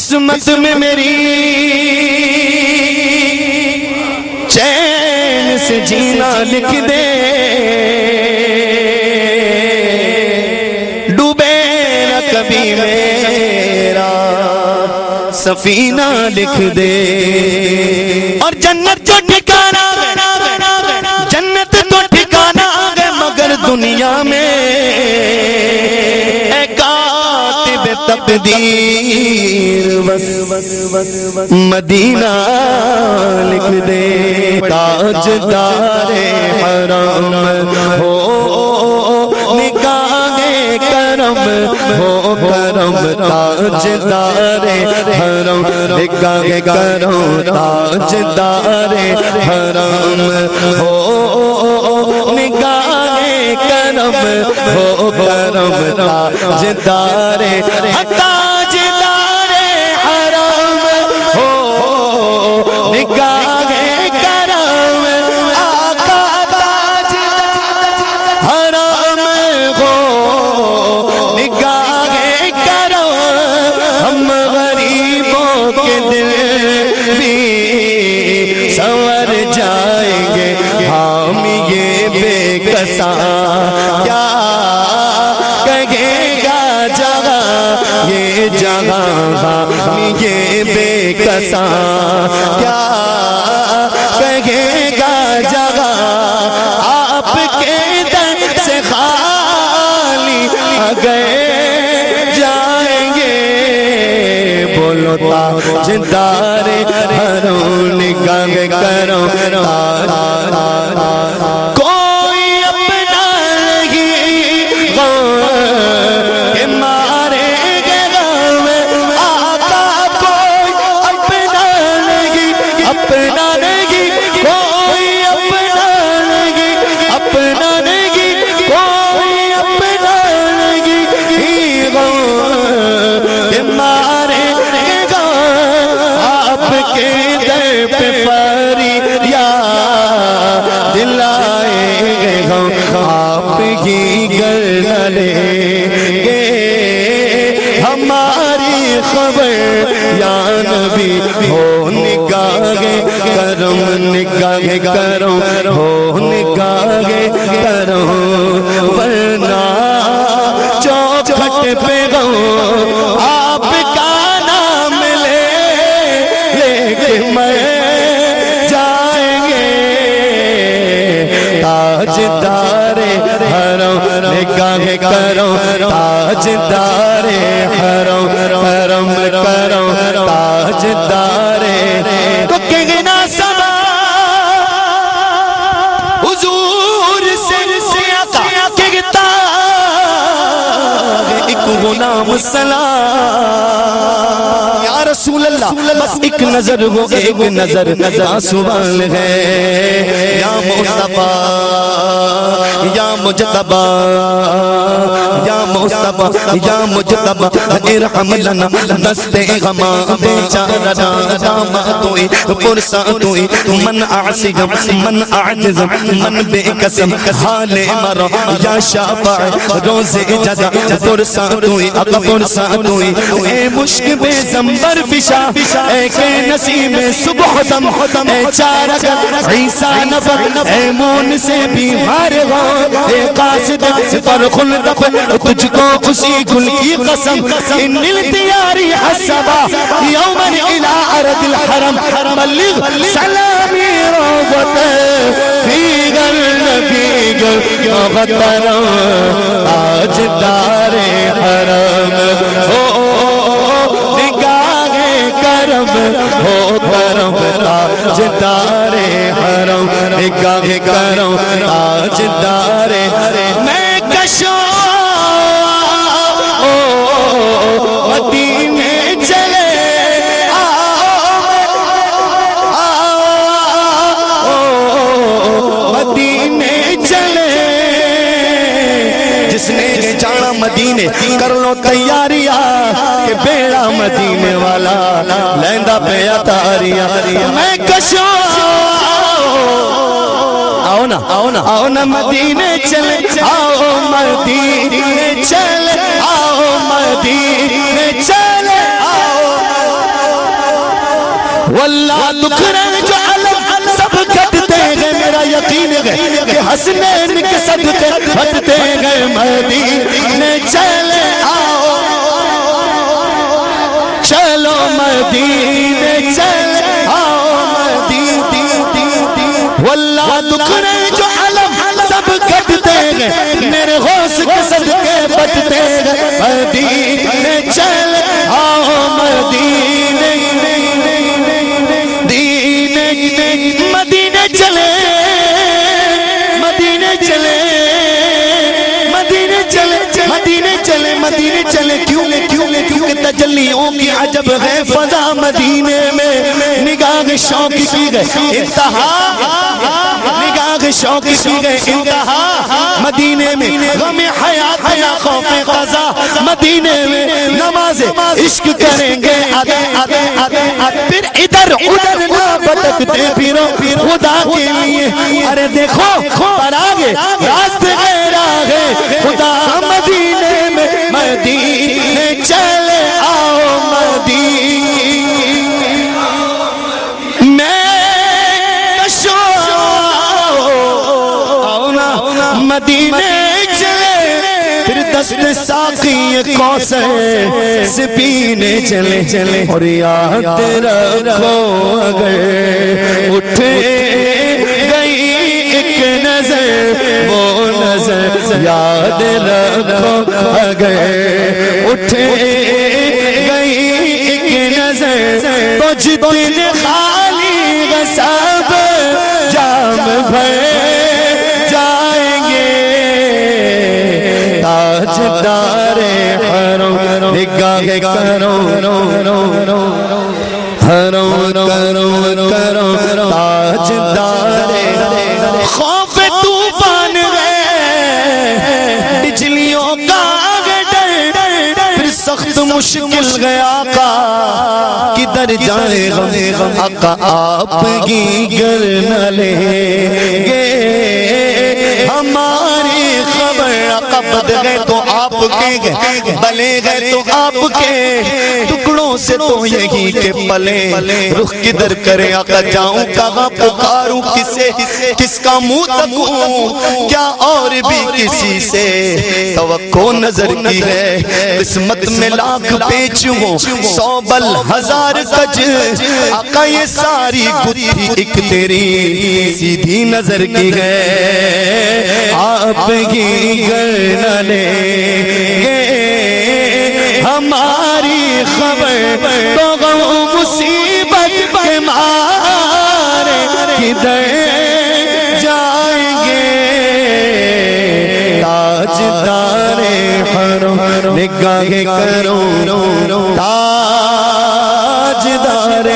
قسمت میں میری چین سے جینا لکھ دے، ڈوبے نہ کبھی میرا سفینہ لکھ دے، اور جنت جو ٹھکانا جنت تو ٹھکانا ہے مگر دنیا میں اے کاتب تقدیر بس مدینہ لکھ دے، تاجدار حرم ہو نگاہ کرم ہو کرم، تاجدار حرم نگاہ کرم، تاجدار حرم ہو نگاہ کرم ہو کرم، تاجدار تاجدار حرم ہو نگاہ کرم، آقا تاجدار حرم ہو نگاہ کرم، ہم غریبوں کے دل بھی سنور جائیں گے، ہم یہ بے کساں کیا کہے گا جگہ یہ جگہ، یہ بے کساں کیا کہے گا جگہ، آپ کے در سے خالی گئے جائیں گے، بولو تاجدار حرم نگاہ کرو، کوئی اپنا نہیں غم کے مارے گے غم، آقا کوئی اپنا نہیں، اپنا نہیں کوئی اپنا نہیں، اپنا نہیں کوئی اپنا نہیں، غم کے مارے گے غم، آپ کے در پہ فریاد دلائیں گے غم، آپ ہی گر لیں گے ہماری خبر، یا نبی ہو نگاہ کرم، نگاہ کرم ہو نگاہ کرم، ورنہ چوکھٹ پہ غم آپ کا نام لے کے مر جائیں گے، تاجدار حرم نگاہ کرو، تاجدار حرم حرم کرو، تاجدار تو کہنا سما حضور سے آقا کہتا ایک غلام سلام، یا رسول اللہ بس ایک نظر ہو، ایک نظر سوال ہے، یا مصطفیٰ یا مجتبی یا مصطفیٰ یا مجتبی ارحم لنا دست غما بیچارہ دام توئی پرسا توئی، من اعصم من اعجزم من بے قسم حال مرا، یا شافع روز جزا پرسا توئی اقا پرسا توئی، اے مشک بے زمبر فشا، اے کہ نسیم صبح دم، اے چارک عیسیٰ نفق، اے مون سے بیمار ہو، اے قاصد پر خلدب تجھ کو اسی گل کی قسم، ان التیاری حسبا یوما الى ارض الحرم، بلغ سلامی روضت فی گر نبی گر مغترم، تاجدار حرم ہو نگاہ کرم ہو کرم، تاجدار حرم نگاہ کرم، تاجدار میں کشوں مدینے چلے مدینے چلے، جس نے جانا مدینے کر لو تیاریاں، کہ بیڑا مدینے والا لیندہ پہ اتاریاں، میں کشوں آؤ نا مدینے چلے، آؤ مدینے چلے، آؤ مدینے چلے، آؤ واللہ دکھرے جو علم سب کٹتے گئے، میرا یقین ہے کہ حسنین کے صدقے ہٹتے گئے، مدینے چلے آؤ، چلو مدینے چلے آؤ، واللہ دکھرے جو علم سب کٹتے گئے، میرے غوث کے صدقے بچتے گئے، مدینے چلے آؤ، مدینے مدینے چلے، مدینے چلے، مدینے چلے، مدینے چلے، مدینے چلے، کیوں کیونکہ تجلیوں کی عجب ہے فضا مدینے میں، نگاہ شوق کی گئے انتہا، نگاہ شوق کی گئے انتہا مدینے میں، غم حیات نہ خوف قضا مدینے میں، نماز عشق کریں گے پھر ادھر ادھر نہ بھٹکتے پھرو خدا کے لیے، ارے دیکھو پر آگے راستے غیر آگے خدا مدینے میں، مدینے چلے آؤ، مدینے مدینے چلے، پھر دست ساقی کوثر سے پینے چلے، اور یاد رکھو اگر اٹھ گئی ایک نظر، وہ نظر یاد رکھو اگر اٹھ گئی ایک نظر، تو جتنے خالی غصب جام بھر تاجدار حرم نگاہ کرو، حرم کرو تاجدار، خوف طوفان ہے بجلیوں کا ڈر، پھر سخت مشکل گیا آقا کدھر جائے غم، آقا آپ کی گر نہ لیں گے ہماری خبر، آقا بد گئے تو آپ کے گئے، بلے گئے تو آپ کے، ٹکڑوں سے تو یہی کہ پلے، رخ کدھر کرے آقا جاؤں کہاں پکاروں کسے، کس کا منہ تکوں، کیا اور بھی کسی سے توقع نظر کی ہے، قسمت میں لاکھ پیچ ہوں 100 بل 1000 کج، آقا یہ ساری گتھی ایک تیری سیدھی نظر کی ہے، آپ کی گر نہ لیں گے ہماری خبر، تو غم مصیبت کے مارے کدھر جائیں گے، تاجدار حرم نگاہ کرو، تاجدار